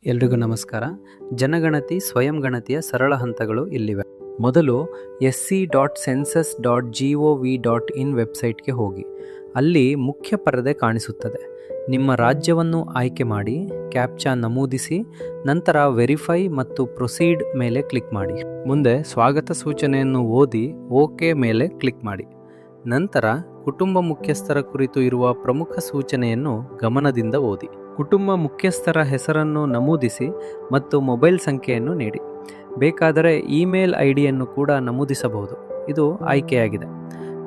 ಎಲ್ರಿಗೂ ನಮಸ್ಕಾರ. ಜನಗಣತಿ ಸ್ವಯಂ ಗಣತಿಯ ಸರಳ ಹಂತಗಳು ಇಲ್ಲಿವೆ. ಮೊದಲು sc.census.gov.in ವೆಬ್ಸೈಟ್ಗೆ ಹೋಗಿ. ಅಲ್ಲಿ ಮುಖ್ಯ ಪರದೆ ಕಾಣಿಸುತ್ತದೆ. ನಿಮ್ಮ ರಾಜ್ಯವನ್ನು ಆಯ್ಕೆ ಮಾಡಿ, ಕ್ಯಾಪ್ಚಾ ನಮೂದಿಸಿ, ನಂತರ ವೆರಿಫೈ ಮತ್ತು ಪ್ರೊಸೀಡ್ ಮೇಲೆ ಕ್ಲಿಕ್ ಮಾಡಿ. ಮುಂದೆ ಸ್ವಾಗತ ಸೂಚನೆಯನ್ನು ಓದಿ ಓಕೆ ಮೇಲೆ ಕ್ಲಿಕ್ ಮಾಡಿ. ನಂತರ ಕುಟುಂಬ ಮುಖ್ಯಸ್ಥರ ಕುರಿತು ಇರುವ ಪ್ರಮುಖ ಸೂಚನೆಯನ್ನು ಗಮನದಿಂದ ಓದಿ. ಕುಟುಂಬ ಮುಖ್ಯಸ್ಥರ ಹೆಸರನ್ನು ನಮೂದಿಸಿ ಮತ್ತು ಮೊಬೈಲ್ ಸಂಖ್ಯೆಯನ್ನು ನೀಡಿ. ಬೇಕಾದರೆ ಇಮೇಲ್ ಐಡಿಯನ್ನು ಕೂಡ ನಮೂದಿಸಬಹುದು. ಇದು ಆಯ್ಕೆಯಾಗಿದೆ.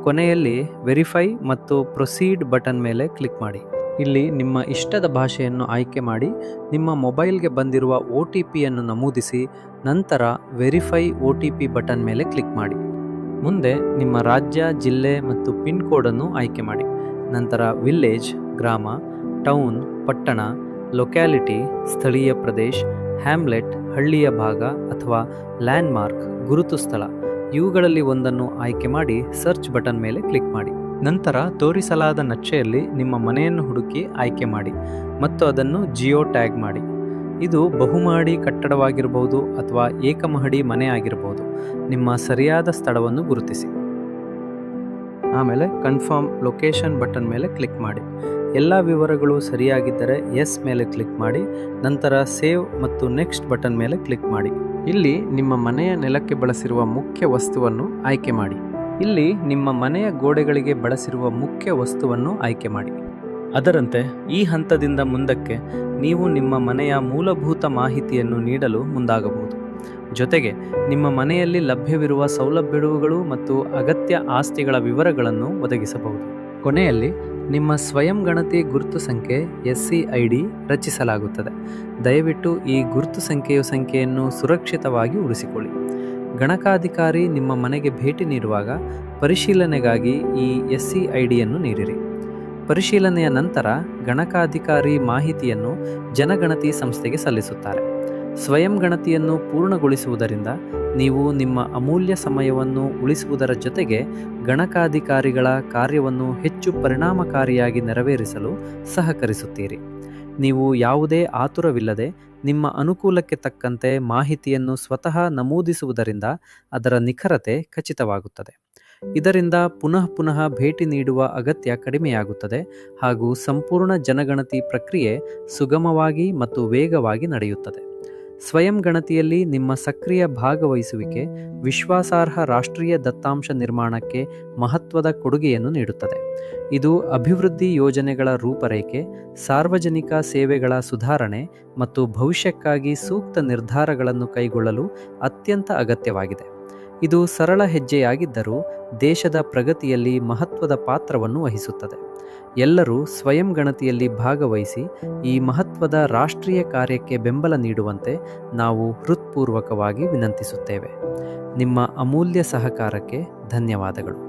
ಕೊನೆಯಲ್ಲಿ ವೆರಿಫೈ ಮತ್ತು ಪ್ರೊಸೀಡ್ ಬಟನ್ ಮೇಲೆ ಕ್ಲಿಕ್ ಮಾಡಿ. ಇಲ್ಲಿ ನಿಮ್ಮ ಇಷ್ಟದ ಭಾಷೆಯನ್ನು ಆಯ್ಕೆ ಮಾಡಿ, ನಿಮ್ಮ ಮೊಬೈಲ್ಗೆ ಬಂದಿರುವ OTPಯನ್ನು ನಮೂದಿಸಿ, ನಂತರ ವೆರಿಫೈ OTP ಬಟನ್ ಮೇಲೆ ಕ್ಲಿಕ್ ಮಾಡಿ. ಮುಂದೆ ನಿಮ್ಮ ರಾಜ್ಯ, ಜಿಲ್ಲೆ ಮತ್ತು ಪಿನ್ ಕೋಡನ್ನು ಆಯ್ಕೆ ಮಾಡಿ. ನಂತರ ವಿಲೇಜ್, ಗ್ರಾಮ, ಟೌನ್, ಪಟ್ಟಣ, ಲೊಕ್ಯಾಲಿಟಿ, ಸ್ಥಳೀಯ ಪ್ರದೇಶ, ಹ್ಯಾಮ್ಲೆಟ್, ಹಳ್ಳಿಯ ಭಾಗ ಅಥವಾ ಲ್ಯಾಂಡ್ಮಾರ್ಕ್, ಗುರುತು ಸ್ಥಳ ಇವುಗಳಲ್ಲಿ ಒಂದನ್ನು ಆಯ್ಕೆ ಮಾಡಿ ಸರ್ಚ್ ಬಟನ್ ಮೇಲೆ ಕ್ಲಿಕ್ ಮಾಡಿ. ನಂತರ ತೋರಿಸಲಾದ ನಕ್ಷೆಯಲ್ಲಿ ನಿಮ್ಮ ಮನೆಯನ್ನು ಹುಡುಕಿ ಆಯ್ಕೆ ಮಾಡಿ ಮತ್ತು ಅದನ್ನು ಜಿಯೋ ಟ್ಯಾಗ್ ಮಾಡಿ. ಇದು ಬಹುಮಹಡಿ ಕಟ್ಟಡವಾಗಿರಬಹುದು ಅಥವಾ ಏಕಮಹಡಿ ಮನೆ ಆಗಿರಬಹುದು. ನಿಮ್ಮ ಸರಿಯಾದ ಸ್ಥಳವನ್ನು ಗುರುತಿಸಿ. ಆಮೇಲೆ ಕನ್ಫರ್ಮ್ ಲೊಕೇಶನ್ ಬಟನ್ ಮೇಲೆ ಕ್ಲಿಕ್ ಮಾಡಿ. ಎಲ್ಲ ವಿವರಗಳು ಸರಿಯಾಗಿದ್ದರೆ ಎಸ್ ಮೇಲೆ ಕ್ಲಿಕ್ ಮಾಡಿ. ನಂತರ ಸೇವ್ ಮತ್ತು ನೆಕ್ಸ್ಟ್ ಬಟನ್ ಮೇಲೆ ಕ್ಲಿಕ್ ಮಾಡಿ. ಇಲ್ಲಿ ನಿಮ್ಮ ಮನೆಯ ನೆಲಕ್ಕೆ ಬಳಸಿರುವ ಮುಖ್ಯ ವಸ್ತುವನ್ನು ಆಯ್ಕೆ ಮಾಡಿ. ಇಲ್ಲಿ ನಿಮ್ಮ ಮನೆಯ ಗೋಡೆಗಳಿಗೆ ಬಳಸಿರುವ ಮುಖ್ಯ ವಸ್ತುವನ್ನು ಆಯ್ಕೆ ಮಾಡಿ. ಅದರಂತೆ ಈ ಹಂತದಿಂದ ಮುಂದಕ್ಕೆ ನೀವು ನಿಮ್ಮ ಮನೆಯ ಮೂಲಭೂತ ಮಾಹಿತಿಯನ್ನು ನೀಡಲು ಮುಂದಾಗಬಹುದು. ಜೊತೆಗೆ ನಿಮ್ಮ ಮನೆಯಲ್ಲಿ ಲಭ್ಯವಿರುವ ಸೌಲಭ್ಯಗಳು ಮತ್ತು ಅಗತ್ಯ ಆಸ್ತಿಗಳ ವಿವರಗಳನ್ನು ಒದಗಿಸಬಹುದು. ಕೊನೆಯಲ್ಲಿ ನಿಮ್ಮ ಸ್ವಯಂ ಗಣತಿ ಗುರುತು ಸಂಖ್ಯೆ SCID ರಚಿಸಲಾಗುತ್ತದೆ. ದಯವಿಟ್ಟು ಈ ಗುರುತು ಸಂಖ್ಯೆಯನ್ನು ಸುರಕ್ಷಿತವಾಗಿ ಉಳಿಸಿಕೊಳ್ಳಿ. ಗಣಕಾಧಿಕಾರಿ ನಿಮ್ಮ ಮನೆಗೆ ಭೇಟಿ ನೀಡುವಾಗ ಪರಿಶೀಲನೆಗಾಗಿ ಈ SCIDಯನ್ನು ನೀಡಿರಿ. ಪರಿಶೀಲನೆಯ ನಂತರ ಗಣಕಾಧಿಕಾರಿ ಮಾಹಿತಿಯನ್ನು ಜನಗಣತಿ ಸಂಸ್ಥೆಗೆ ಸಲ್ಲಿಸುತ್ತಾರೆ. ಸ್ವಯಂ ಗಣತಿಯನ್ನು ಪೂರ್ಣಗೊಳಿಸುವುದರಿಂದ ನೀವು ನಿಮ್ಮ ಅಮೂಲ್ಯ ಸಮಯವನ್ನು ಉಳಿಸುವುದರ ಜೊತೆಗೆ ಗಣಕಾಧಿಕಾರಿಗಳ ಕಾರ್ಯವನ್ನು ಹೆಚ್ಚು ಪರಿಣಾಮಕಾರಿಯಾಗಿ ನೆರವೇರಿಸಲು ಸಹಕರಿಸುತ್ತೀರಿ. ನೀವು ಯಾವುದೇ ಆತುರವಿಲ್ಲದೆ ನಿಮ್ಮ ಅನುಕೂಲಕ್ಕೆ ತಕ್ಕಂತೆ ಮಾಹಿತಿಯನ್ನು ಸ್ವತಃ ನಮೂದಿಸುವುದರಿಂದ ಅದರ ನಿಖರತೆ ಖಚಿತವಾಗುತ್ತದೆ. ಇದರಿಂದ ಪುನಃ ಭೇಟಿ ನೀಡುವ ಅಗತ್ಯ ಕಡಿಮೆಯಾಗುತ್ತದೆ ಹಾಗೂ ಸಂಪೂರ್ಣ ಜನಗಣತಿ ಪ್ರಕ್ರಿಯೆ ಸುಗಮವಾಗಿ ಮತ್ತು ವೇಗವಾಗಿ ನಡೆಯುತ್ತದೆ. ಸ್ವಯಂ ಗಣತಿಯಲ್ಲಿ ನಿಮ್ಮ ಸಕ್ರಿಯ ಭಾಗವಹಿಸುವಿಕೆ ವಿಶ್ವಾಸಾರ್ಹ ರಾಷ್ಟ್ರೀಯ ದತ್ತಾಂಶ ನಿರ್ಮಾಣಕ್ಕೆ ಮಹತ್ವದ ಕೊಡುಗೆಯನ್ನು ನೀಡುತ್ತದೆ. ಇದು ಅಭಿವೃದ್ಧಿ ಯೋಜನೆಗಳ ರೂಪರೇಖೆ, ಸಾರ್ವಜನಿಕ ಸೇವೆಗಳ ಸುಧಾರಣೆ ಮತ್ತು ಭವಿಷ್ಯಕ್ಕಾಗಿ ಸೂಕ್ತ ನಿರ್ಧಾರಗಳನ್ನು ಕೈಗೊಳ್ಳಲು ಅತ್ಯಂತ ಅಗತ್ಯವಾಗಿದೆ. ಇದು ಸರಳ ಹೆಜ್ಜೆಯಾಗಿದ್ದರೂ ದೇಶದ ಪ್ರಗತಿಯಲ್ಲಿ ಮಹತ್ವದ ಪಾತ್ರವನ್ನು ವಹಿಸುತ್ತದೆ. ಎಲ್ಲರೂ ಸ್ವಯಂ ಗಣತಿಯಲ್ಲಿ ಭಾಗವಹಿಸಿ ಈ ಮಹತ್ವದ ರಾಷ್ಟ್ರೀಯ ಕಾರ್ಯಕ್ಕೆ ಬೆಂಬಲ ನೀಡುವಂತೆ ನಾವು ಹೃತ್ಪೂರ್ವಕವಾಗಿ ವಿನಂತಿಸುತ್ತೇವೆ. ನಿಮ್ಮ ಅಮೂಲ್ಯ ಸಹಕಾರಕ್ಕೆ ಧನ್ಯವಾದಗಳು.